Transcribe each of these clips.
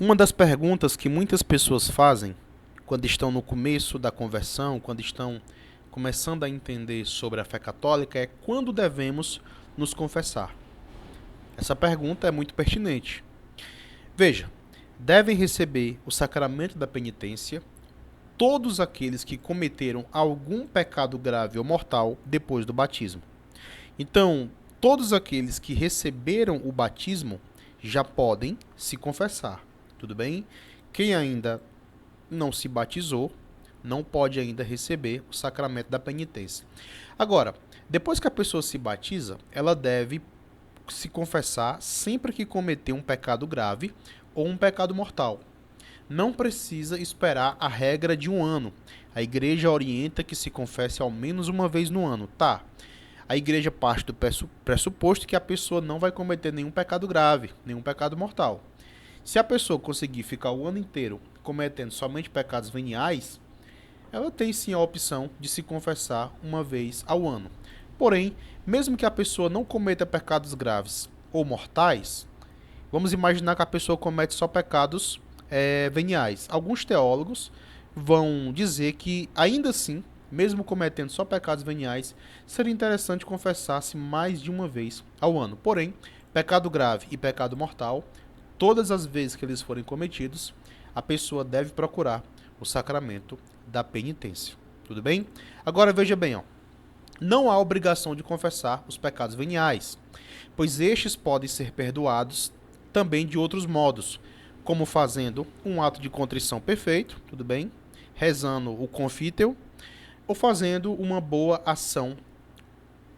Uma das perguntas que muitas pessoas fazem quando estão no começo da conversão, quando estão começando a entender sobre a fé católica, é quando devemos nos confessar. Essa pergunta é muito pertinente. Veja, devem receber o sacramento da penitência todos aqueles que cometeram algum pecado grave ou mortal depois do batismo. Então, todos aqueles que receberam o batismo já podem se confessar, tudo bem? Quem ainda não se batizou não pode ainda receber o sacramento da penitência. Agora, depois que a pessoa se batiza, ela deve se confessar sempre que cometer um pecado grave ou um pecado mortal. Não precisa esperar a regra de um ano. A igreja orienta que se confesse ao menos uma vez no ano. Tá. A igreja parte do pressuposto que a pessoa não vai cometer nenhum pecado grave, nenhum pecado mortal. Se a pessoa conseguir ficar o ano inteiro cometendo somente pecados veniais, ela tem sim a opção de se confessar uma vez ao ano. Porém, mesmo que a pessoa não cometa pecados graves ou mortais, vamos imaginar que a pessoa comete só pecados veniais. Alguns teólogos vão dizer que, ainda assim, mesmo cometendo só pecados veniais, seria interessante confessar-se mais de uma vez ao ano. Porém, pecado grave e pecado mortal, todas as vezes que eles forem cometidos, a pessoa deve procurar o sacramento da penitência. Tudo bem? Agora veja bem, ó. Não há obrigação de confessar os pecados veniais, pois estes podem ser perdoados também de outros modos, como fazendo um ato de contrição perfeito, tudo bem? Rezando o confítel, ou fazendo uma boa ação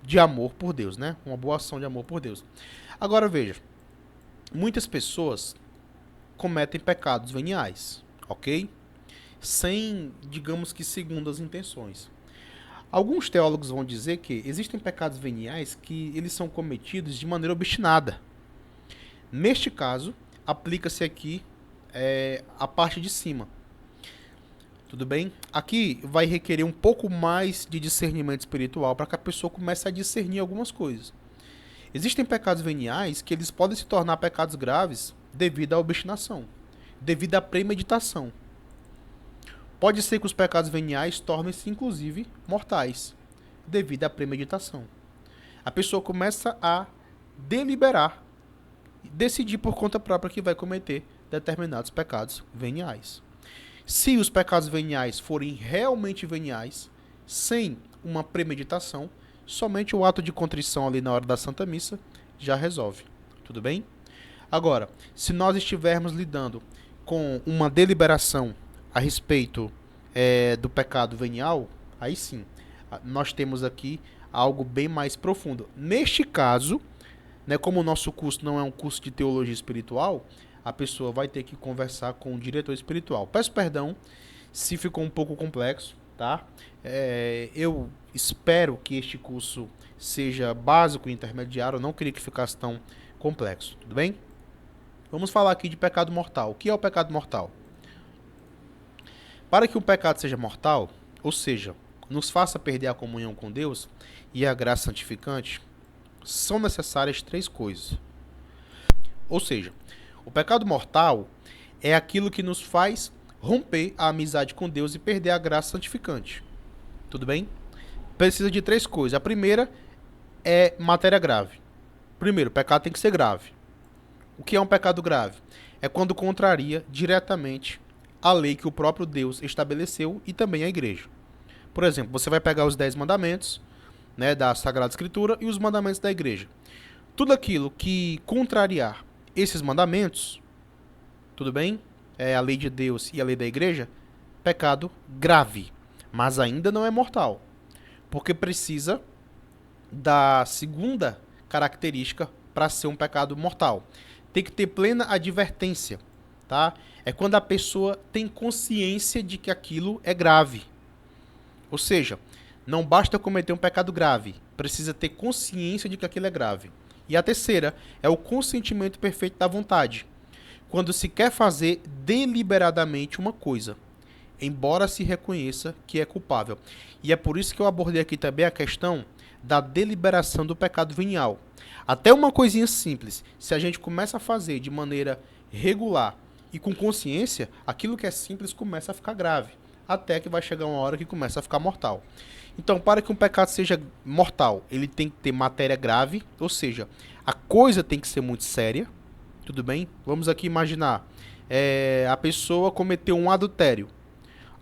de amor por Deus, né? Uma boa ação de amor por Deus. Agora veja, muitas pessoas cometem pecados veniais, ok? Sem, digamos que, segundas intenções. Alguns teólogos vão dizer que existem pecados veniais que eles são cometidos de maneira obstinada. Neste caso, aplica-se aqui a parte de cima. Tudo bem? Aqui vai requerer um pouco mais de discernimento espiritual para que a pessoa comece a discernir algumas coisas. Existem pecados veniais que eles podem se tornar pecados graves devido à obstinação, devido à premeditação. Pode ser que os pecados veniais tornem-se, inclusive, mortais, devido à premeditação. A pessoa começa a deliberar, decidir por conta própria que vai cometer determinados pecados veniais. Se os pecados veniais forem realmente veniais, sem uma premeditação, somente o ato de contrição ali na hora da Santa Missa já resolve. Tudo bem? Agora, se nós estivermos lidando com uma deliberação a respeito do pecado venial, aí sim, nós temos aqui algo bem mais profundo. Neste caso, né, como o nosso curso não é um curso de teologia espiritual, a pessoa vai ter que conversar com o diretor espiritual. Peço perdão se ficou um pouco complexo, tá? Eu espero que este curso seja básico e intermediário, eu não queria que ficasse tão complexo, tudo bem? Vamos falar aqui de pecado mortal. O que é o pecado mortal? Para que o pecado seja mortal, ou seja, nos faça perder a comunhão com Deus e a graça santificante, são necessárias três coisas. Ou seja, o pecado mortal é aquilo que nos faz romper a amizade com Deus e perder a graça santificante. Tudo bem? Precisa de três coisas. A primeira é matéria grave. Primeiro, o pecado tem que ser grave. O que é um pecado grave? É quando contraria diretamente a lei que o próprio Deus estabeleceu e também a igreja. Por exemplo, você vai pegar os 10 mandamentos, né, da Sagrada Escritura e os mandamentos da igreja. Tudo aquilo que contrariar esses mandamentos, tudo bem? É a lei de Deus e a lei da igreja, pecado grave, mas ainda não é mortal, porque precisa da segunda característica para ser um pecado mortal. Tem que ter plena advertência, tá? É quando a pessoa tem consciência de que aquilo é grave. Ou seja, não basta cometer um pecado grave, precisa ter consciência de que aquilo é grave. E a terceira é o consentimento perfeito da vontade, quando se quer fazer deliberadamente uma coisa, embora se reconheça que é culpável. E é por isso que eu abordei aqui também a questão da deliberação do pecado venial. Até uma coisinha simples, se a gente começa a fazer de maneira regular E com consciência, aquilo que é simples começa a ficar grave, até que vai chegar uma hora que começa a ficar mortal. Então, para que um pecado seja mortal, ele tem que ter matéria grave, ou seja, a coisa tem que ser muito séria, tudo bem? Vamos aqui imaginar, a pessoa cometeu um adultério.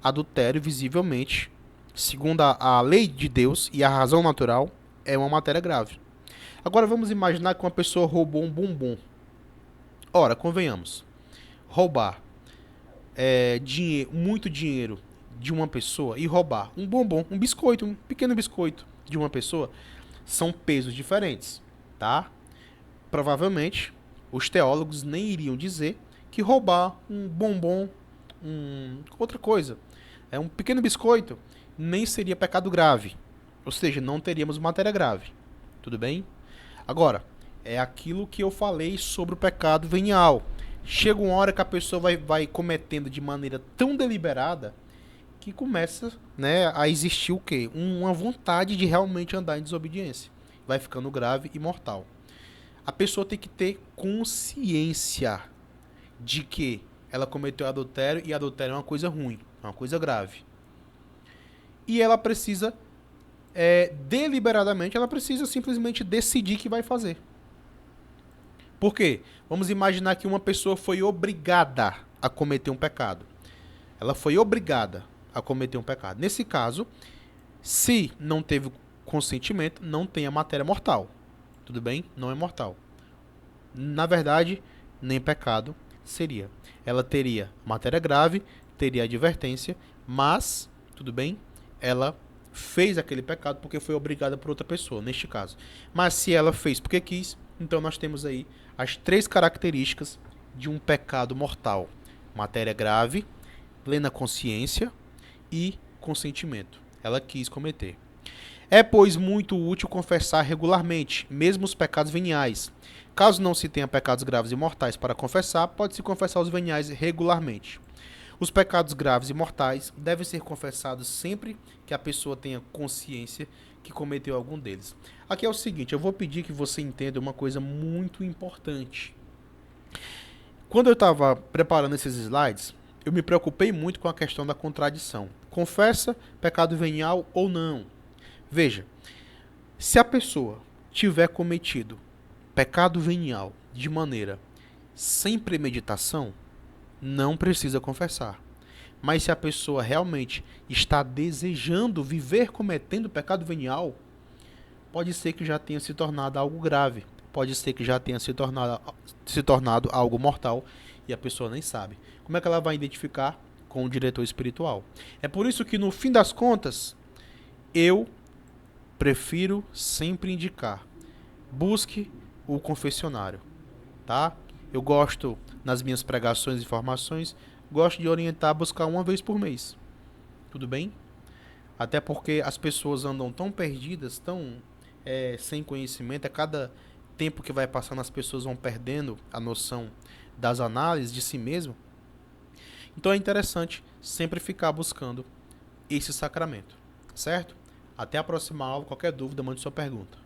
Adultério, visivelmente, segundo a lei de Deus e a razão natural, é uma matéria grave. Agora vamos imaginar que uma pessoa roubou um bombom. Ora, convenhamos, roubar muito dinheiro de uma pessoa e roubar um bombom, um biscoito, um pequeno biscoito de uma pessoa, são pesos diferentes, tá? Provavelmente, os teólogos nem iriam dizer que roubar um bombom, outra coisa, um pequeno biscoito, nem seria pecado grave. Ou seja, não teríamos matéria grave. Tudo bem? Agora, é aquilo que eu falei sobre o pecado venial. Chega uma hora que a pessoa vai cometendo de maneira tão deliberada que começa, né, a existir o quê? Uma vontade de realmente andar em desobediência. Vai ficando grave e mortal. A pessoa tem que ter consciência de que ela cometeu adultério e adultério é uma coisa ruim, é uma coisa grave. E ela precisa, deliberadamente, ela precisa simplesmente decidir que vai fazer. Por quê? Vamos imaginar que uma pessoa foi obrigada a cometer um pecado. Ela foi obrigada a cometer um pecado. Nesse caso, se não teve consentimento, não tem a matéria mortal. Tudo bem? Não é mortal. Na verdade, nem pecado seria. Ela teria matéria grave, teria advertência, mas, tudo bem, ela fez aquele pecado porque foi obrigada por outra pessoa, neste caso. Mas se ela fez porque quis, então nós temos aí as 3 características de um pecado mortal: matéria grave, plena consciência e consentimento. Ela quis cometer. É, pois, muito útil confessar regularmente, mesmo os pecados veniais. Caso não se tenha pecados graves e mortais para confessar, pode-se confessar os veniais regularmente. Os pecados graves e mortais devem ser confessados sempre que a pessoa tenha consciência que cometeu algum deles. Aqui é o seguinte, eu vou pedir que você entenda uma coisa muito importante. Quando eu estava preparando esses slides, eu me preocupei muito com a questão da contradição. Confessa pecado venial ou não? Veja, se a pessoa tiver cometido pecado venial de maneira sem premeditação, não precisa confessar. Mas se a pessoa realmente está desejando viver cometendo pecado venial, pode ser que já tenha se tornado algo grave. Pode ser que já tenha se tornado algo mortal e a pessoa nem sabe. Como é que ela vai identificar? Com o diretor espiritual. É por isso que, no fim das contas, eu prefiro sempre indicar: busque o confessionário, tá? Eu gosto, nas minhas pregações e formações, gosto de orientar a buscar uma vez por mês. Tudo bem? Até porque as pessoas andam tão perdidas, tão sem conhecimento. A cada tempo que vai passando, as pessoas vão perdendo a noção das análises de si mesmo. Então é interessante sempre ficar buscando esse sacramento, certo? Até a próxima aula. Qualquer dúvida, mande sua pergunta.